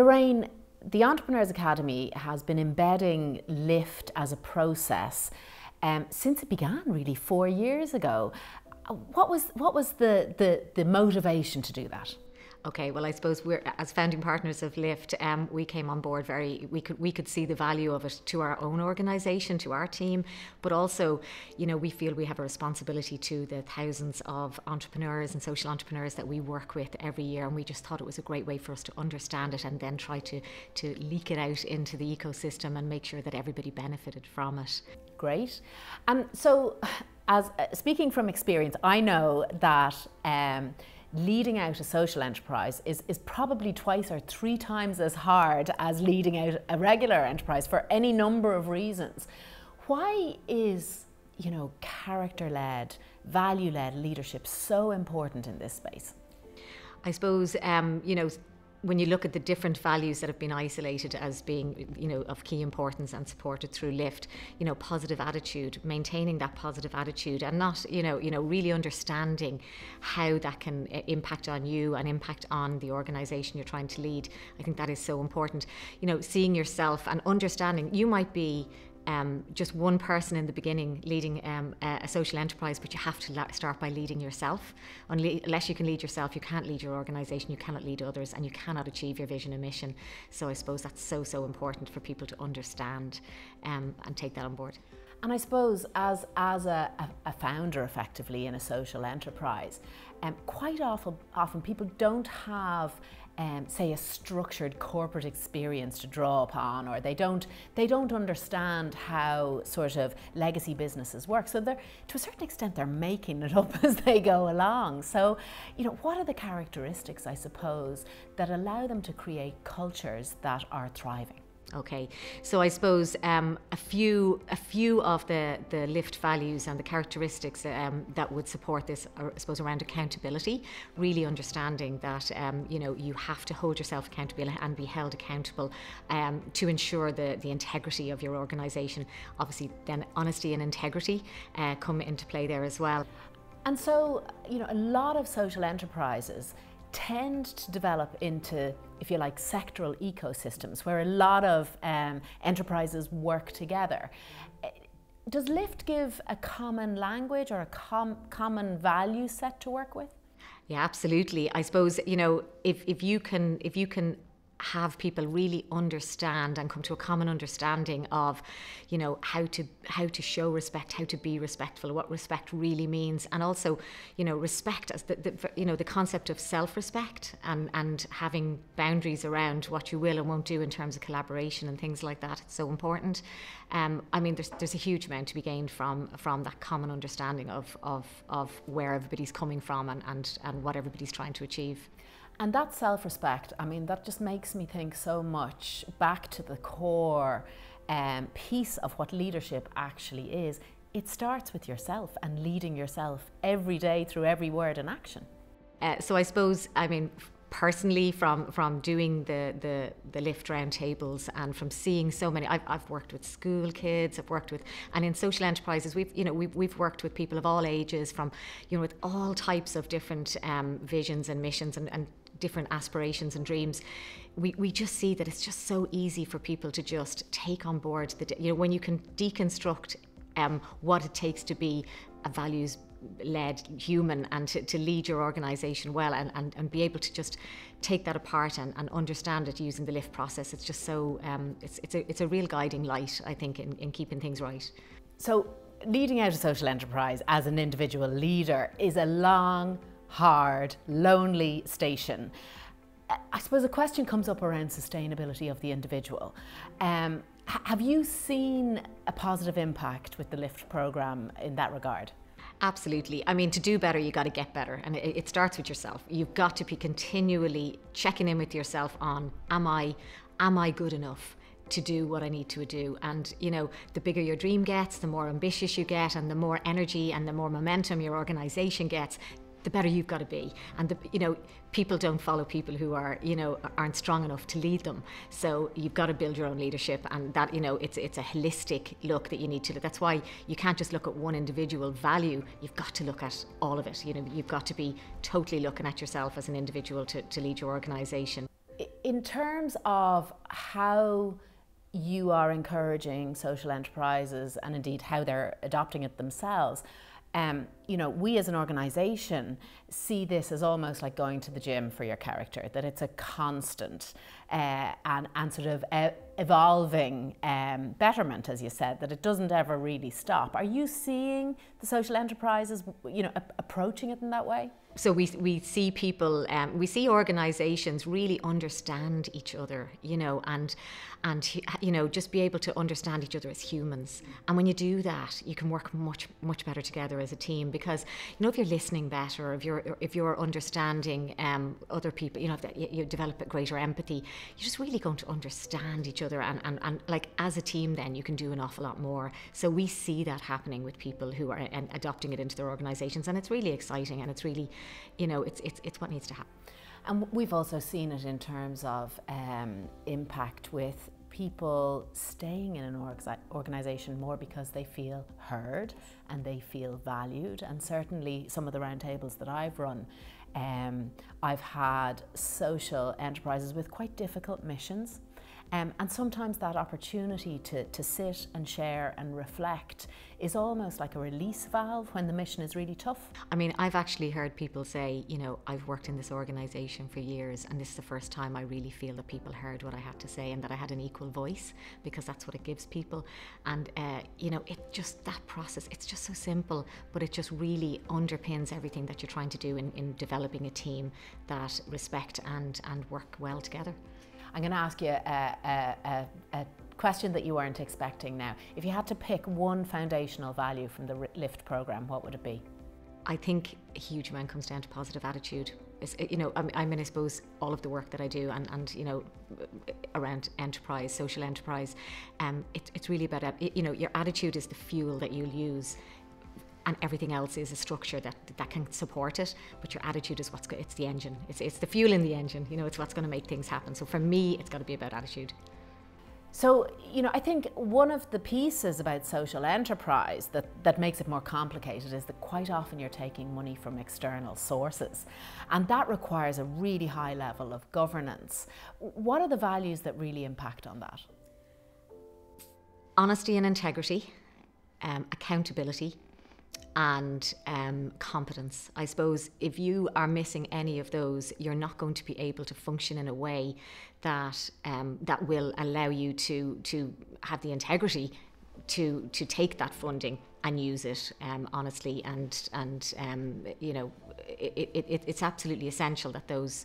Lorraine, the Entrepreneurs Academy has been embedding LIFT as a process since it began really 4 years ago. What was the motivation to do that? Okay, well, I suppose we're, as founding partners of LIFT, we came on board we could see the value of it to our own organisation, to our team, but also, you know, we feel we have a responsibility to the thousands of entrepreneurs and social entrepreneurs that we work with every year, and we just thought it was a great way for us to understand it and then try to leak it out into the ecosystem and make sure that everybody benefited from it. Great. So, as speaking from experience, I know that leading out a social enterprise is probably twice or 3 times as hard as leading out a regular enterprise for any number of reasons. Why is, you know, character-led, value-led leadership so important in this space? I suppose, you know, when you look at the different values that have been isolated as being, you know, of key importance and supported through LIFT, you know, positive attitude, maintaining that positive attitude and not, you know, really understanding how that can impact on you and impact on the organisation you're trying to lead. I think that is so important. You know, seeing yourself and understanding you might be just one person in the beginning leading a social enterprise, but you have to start by leading yourself. Unless you can lead yourself, you can't lead your organisation, you cannot lead others, and you cannot achieve your vision and mission. So I suppose that's so important for people to understand and take that on board. And I suppose as a founder effectively in a social enterprise, quite often people don't have say a structured corporate experience to draw upon, or they don't understand how sort of legacy businesses work. So they're, to a certain extent, they're making it up as they go along. So, you know, what are the characteristics, I suppose, that allow them to create cultures that are thriving? Okay, so I suppose a few of the LIFT values and the characteristics that would support this are, I suppose, around accountability, really understanding that you know, you have to hold yourself accountable and be held accountable to ensure the integrity of your organisation. Obviously, then honesty and integrity come into play there as well. And so, you know, a lot of social enterprises tend to develop into, if you like, sectoral ecosystems where a lot of enterprises work together. Does LIFT give a common language or a common value set to work with? Yeah, absolutely. I suppose, you know, if you can have people really understand and come to a common understanding of, you know, how to show respect, how to be respectful, what respect really means, and also, you know, respect as the concept of self-respect and having boundaries around what you will and won't do in terms of collaboration and things like that. It's so important. I mean, there's a huge amount to be gained from that common understanding of where everybody's coming from and what everybody's trying to achieve. And that self-respect, I mean, that just makes me think so much back to the core piece of what leadership actually is. It starts with yourself and leading yourself every day through every word and action. So I suppose, I mean, personally, from doing the LIFT roundtables and from seeing so many, I've worked with school kids, I've worked with, and in social enterprises, we've worked with people of all ages, from, you know, with all types of different visions and missions and different aspirations and dreams. We just see that it's just so easy for people to just take on board when you can deconstruct what it takes to be a values-led human and to lead your organisation well and be able to just take that apart and understand it using the LIFT process. It's just so, it's a real guiding light, I think, in keeping things right. So leading out a social enterprise as an individual leader is a long, hard, lonely station. I suppose a question comes up around sustainability of the individual. Have you seen a positive impact with the LIFT programme in that regard? Absolutely. I mean, to do better, you got to get better, and it starts with yourself. You've got to be continually checking in with yourself on, am I good enough to do what I need to do? And, you know, the bigger your dream gets, the more ambitious you get, and the more energy and the more momentum your organisation gets, the better you've got to be. And people don't follow people who are, aren't strong enough to lead them. So you've got to build your own leadership, and that, it's a holistic look that you need to. That's why you can't just look at one individual value. You've got to look at all of it. You've got to be totally looking at yourself as an individual to lead your organisation. It in terms of how you are encouraging social enterprises and indeed how they're adopting it themselves, you know, we as an organisation see this as almost like going to the gym for your character, that it's a constant and sort of evolving betterment, as you said, that it doesn't ever really stop. Are you seeing the social enterprises, you know, approaching it in that way? So we see people, we see organisations really understand each other, you know, and you know, just be able to understand each other as humans. And when you do that, you can work much better together as a team, because, you know, if you're listening better, if you're understanding other people, you know, if you develop a greater empathy, you're just really going to understand each other, and like as a team, then you can do an awful lot more. So we see that happening with people who are adopting it into their organisations, and it's really exciting, and it's really, you know, it's what needs to happen. And we've also seen it in terms of impact with people staying in an organisation more because they feel heard and they feel valued. And certainly some of the roundtables that I've run, I've had social enterprises with quite difficult missions. And sometimes that opportunity to sit and share and reflect is almost like a release valve when the mission is really tough. I mean, I've actually heard people say, you know, I've worked in this organisation for years, and this is the first time I really feel that people heard what I had to say and that I had an equal voice, because that's what it gives people. And, you know, it just, that process, it's just so simple, but it just really underpins everything that you're trying to do in developing a team that respect and work well together. I'm going to ask you a question that you weren't expecting now. If you had to pick one foundational value from the LIFT programme, what would it be? I think a huge amount comes down to positive attitude. You know, I mean, I suppose all of the work that I do and you know, around enterprise, social enterprise, it's really about, you know, your attitude is the fuel that you'll use, and everything else is a structure that can support it, but your attitude is it's the engine. It's the fuel in the engine, you know, it's what's going to make things happen. So for me, it's got to be about attitude. So, you know, I think one of the pieces about social enterprise that makes it more complicated is that quite often you're taking money from external sources, and that requires a really high level of governance. What are the values that really impact on that? Honesty and integrity, accountability, and competence. I suppose if you are missing any of those, you're not going to be able to function in a way that that will allow you to have the integrity to take that funding and use it honestly, and you know, it's absolutely essential that those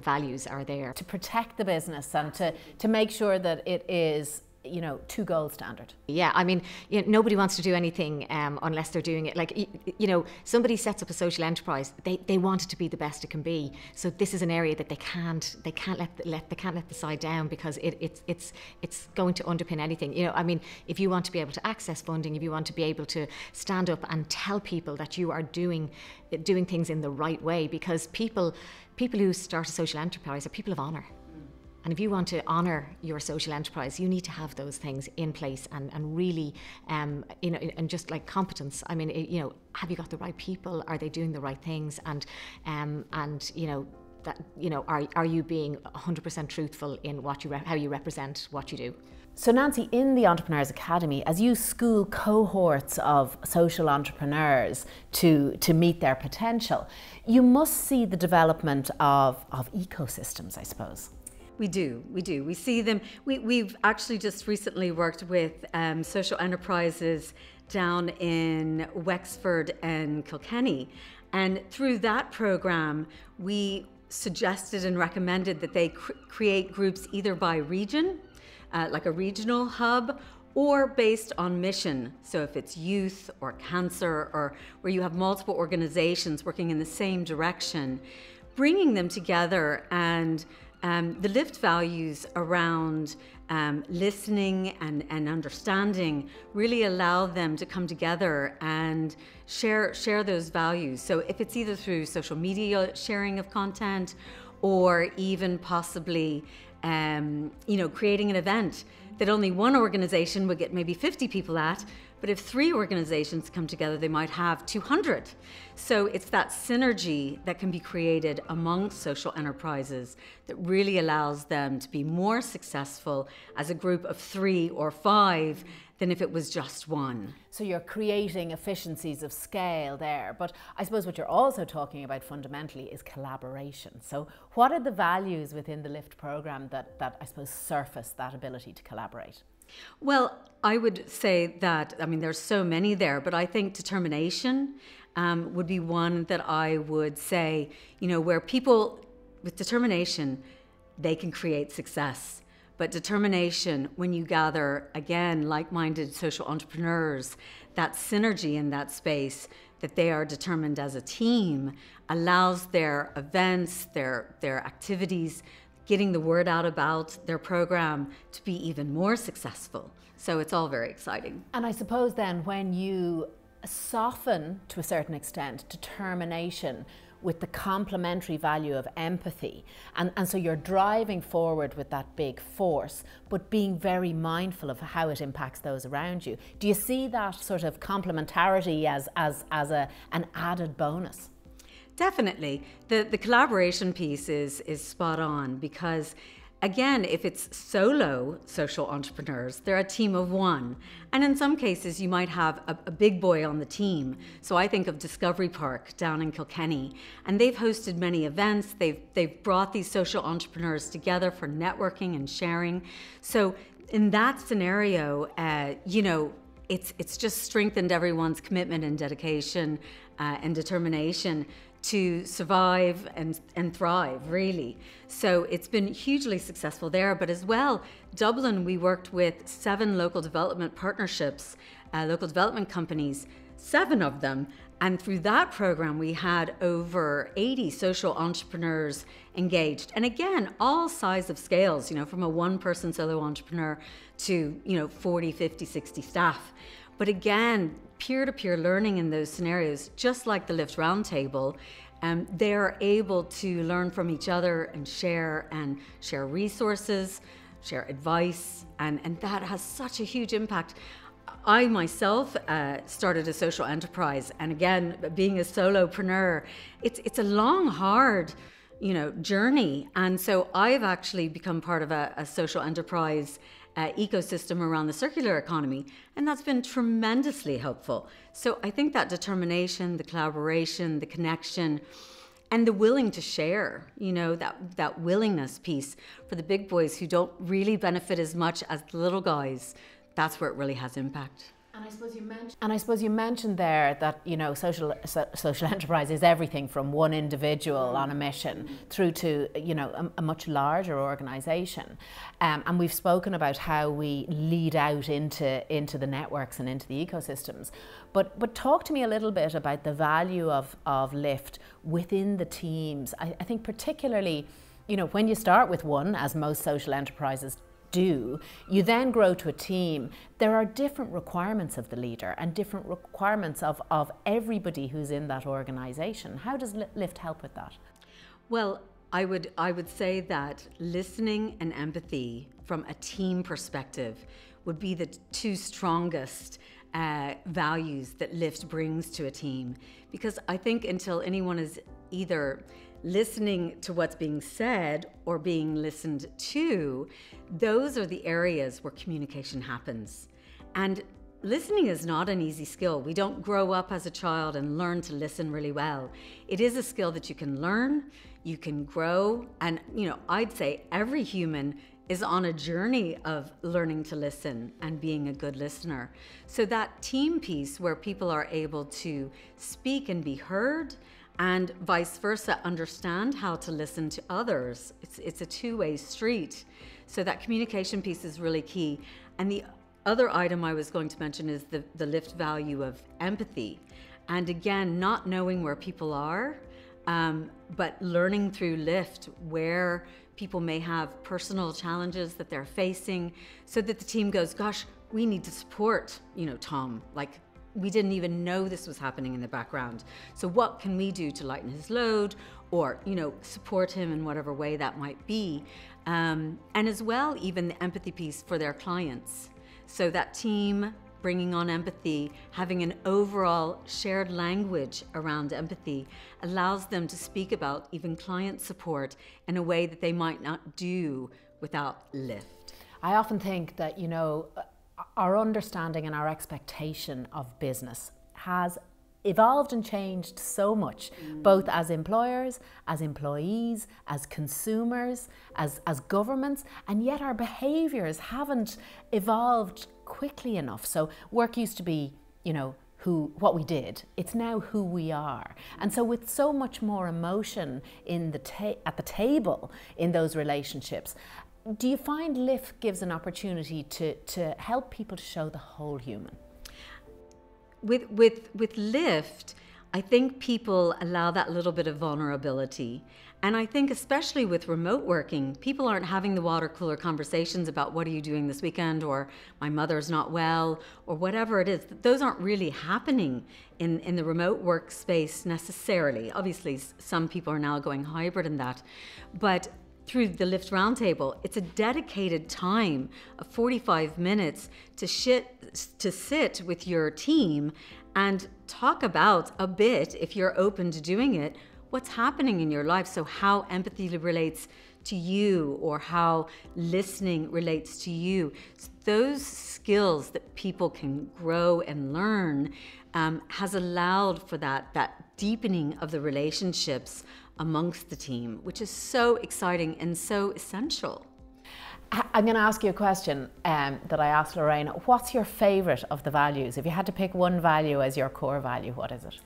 values are there to protect the business and to make sure that it is, you know, to gold standard. Yeah, I mean, you know, nobody wants to do anything unless they're doing it. Like, you know, somebody sets up a social enterprise, they want it to be the best it can be. So this is an area that they can't let the side down, because it's going to underpin anything. You know, I mean, if you want to be able to access funding, if you want to be able to stand up and tell people that you are doing things in the right way, because people who start a social enterprise are people of honour. And if you want to honour your social enterprise, you need to have those things in place and really, you know, and just like competence. I mean, you know, have you got the right people? Are they doing the right things? And you know, that, you know, are you being 100% truthful in how you represent what you do? So Nancy, in the Entrepreneurs Academy, as you school cohorts of social entrepreneurs to meet their potential, you must see the development of ecosystems, I suppose. We do. We see them. We've actually just recently worked with social enterprises down in Wexford and Kilkenny. And through that program, we suggested and recommended that they create groups either by region, like a regional hub, or based on mission. So if it's youth or cancer, or where you have multiple organizations working in the same direction, bringing them together, and the LIFT values around listening and understanding really allow them to come together and share those values. So if it's either through social media sharing of content, or even possibly you know, creating an event that only one organization would get maybe 50 people at, But if 3 organizations come together, they might have 200. So it's that synergy that can be created among social enterprises that really allows them to be more successful as a group of 3 or 5 than if it was just one. So you're creating efficiencies of scale there. But I suppose what you're also talking about fundamentally is collaboration. So what are the values within the LIFT program that I suppose surface that ability to collaborate? Well, I would say that, I mean, there's so many there, but I think determination would be one that I would say, you know, where people with determination, they can create success. But determination, when you gather, again, like-minded social entrepreneurs, that synergy in that space, that they are determined as a team, allows their events, their activities, getting the word out about their program to be even more successful. So it's all very exciting. And I suppose then when you soften, to a certain extent, determination with the complementary value of empathy, and so you're driving forward with that big force, but being very mindful of how it impacts those around you. Do you see that sort of complementarity as an added bonus? Definitely. The collaboration piece is spot on, because again, if it's solo social entrepreneurs, they're a team of 1. And in some cases, you might have a big boy on the team. So I think of Discovery Park down in Kilkenny, and they've hosted many events. They've brought these social entrepreneurs together for networking and sharing. So in that scenario, you know, it's just strengthened everyone's commitment and dedication and determination to survive and thrive, really. So it's been hugely successful there. But as well, Dublin, we worked with 7 local development partnerships, local development companies, 7 of them. And through that program, we had over 80 social entrepreneurs engaged. And again, all size of scales, you know, from a 1-person solo entrepreneur to, you know, 40, 50, 60 staff. But again, peer-to-peer learning in those scenarios, just like the LIFT Roundtable, they are able to learn from each other and share resources, share advice, and that has such a huge impact. I myself started a social enterprise, and again, being a solopreneur, it's a long, hard, you know, journey. And so I've actually become part of a social enterprise ecosystem around the circular economy, and that's been tremendously helpful. So I think that determination, the collaboration, the connection, and the willing to share, you know, that willingness piece for the big boys who don't really benefit as much as the little guys, that's where it really has impact. And I suppose you mentioned there that, you know, social enterprise is everything from one individual on a mission through to, you know, a much larger organisation. And we've spoken about how we lead out into the networks and into the ecosystems. But talk to me a little bit about the value of LIFT within the teams. I think particularly, you know, when you start with one, as most social enterprises do, you then grow to a team. There are different requirements of the leader and different requirements of everybody who's in that organisation. How does LIFT help with that? Well, I would say that listening and empathy from a team perspective would be the 2 strongest values that LIFT brings to a team. Because I think until anyone is either listening to what's being said or being listened to, those are the areas where communication happens. And listening is not an easy skill. We don't grow up as a child and learn to listen really well. It is a skill that you can learn, you can grow, and, you know, I'd say every human is on a journey of learning to listen and being a good listener. So that team piece where people are able to speak and be heard, and vice versa, understand how to listen to others. It's a 2-way street. So that communication piece is really key. And the other item I was going to mention is the LIFT value of empathy. And again, not knowing where people are, but learning through LIFT where people may have personal challenges that they're facing, so that the team goes, gosh, we need to support, you know, Tom, like, we didn't even know this was happening in the background. So what can we do to lighten his load, or, you know, support him in whatever way that might be? And as well, even the empathy piece for their clients. So that team bringing on empathy, having an overall shared language around empathy allows them to speak about even client support in a way that they might not do without lift. I often think that, you know, our understanding and our expectation of business has evolved and changed so much, both as employers, as employees, as consumers, as governments, and yet our behaviours haven't evolved quickly enough. So work used to be, you know, what we did. It's now who we are. And so with so much more emotion in at the table in those relationships, do you find Lift gives an opportunity to help people to show the whole human? With Lift, I think people allow that little bit of vulnerability. And I think especially with remote working, people aren't having the water cooler conversations about what are you doing this weekend, or my mother's not well, or whatever it is. Those aren't really happening in the remote workspace necessarily. Obviously, some people are now going hybrid in that. But through the Lift Roundtable, it's a dedicated time of 45 minutes to sit with your team and talk about a bit, if you're open to doing it, what's happening in your life. So how empathy relates to you, or how listening relates to you. So those skills that people can grow and learn has allowed for that deepening of the relationships amongst the team, which is so exciting and so essential. I'm going to ask you a question that I asked Lorraine. What's your favourite of the values? If you had to pick one value as your core value, what is it?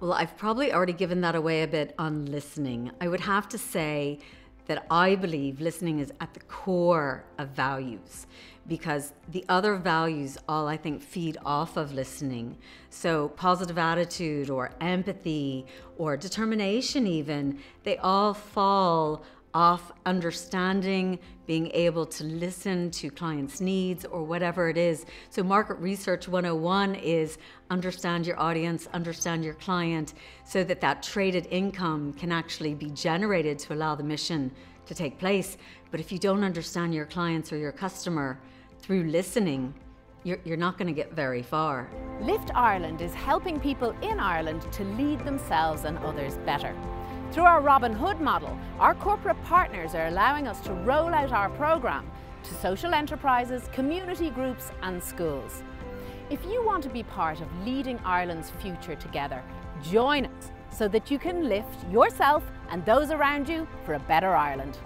Well, I've probably already given that away a bit on listening. I would have to say that I believe listening is at the core of values, because the other values all, I think, feed off of listening. So positive attitude or empathy or determination even, they all fall off understanding, being able to listen to clients' needs or whatever it is. So Market Research 101 is understand your audience, understand your client, so that traded income can actually be generated to allow the mission to take place. But if you don't understand your clients or your customer through listening, you're not going to get very far. Lift Ireland is helping people in Ireland to lead themselves and others better. Through our Robin Hood model, our corporate partners are allowing us to roll out our programme to social enterprises, community groups and schools. If you want to be part of leading Ireland's future together, join us so that you can lift yourself and those around you for a better Ireland.